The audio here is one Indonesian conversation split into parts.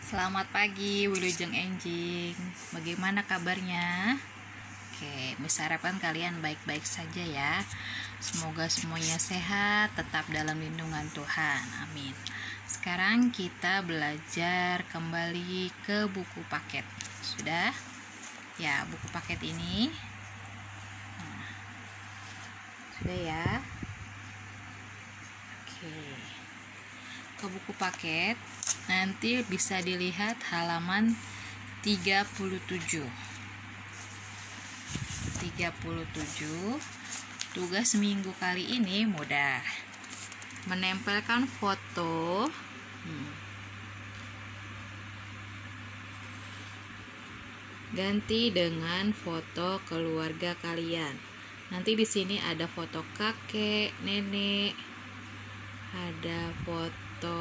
Selamat pagi Wilujeng Enjing. Bagaimana kabarnya? Oke, bisa harapan kalian baik-baik saja ya. Semoga semuanya sehat, tetap dalam lindungan Tuhan. Amin. Sekarang kita belajar kembali ke buku paket. Sudah? Ya, buku paket ini. Sudah ya? Oke. Ke buku paket nanti bisa dilihat halaman 37. Tugas minggu kali ini mudah. Menempelkan foto ganti dengan foto keluarga kalian. Nanti di sini ada foto kakek, nenek, ada foto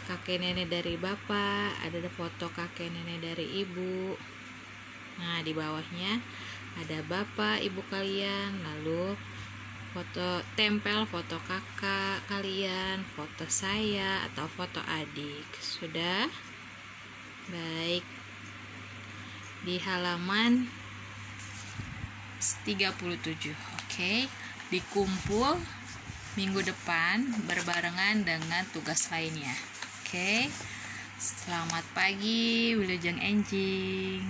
kakek nenek dari bapak, ada foto kakek nenek dari ibu. Nah, di bawahnya ada bapak ibu kalian, lalu tempel foto kakak kalian, foto saya atau foto adik. Sudah? Baik. Di halaman 37. Oke. Dikumpul minggu depan berbarengan dengan tugas lainnya. Oke. Selamat pagi Wilujeng Enjing.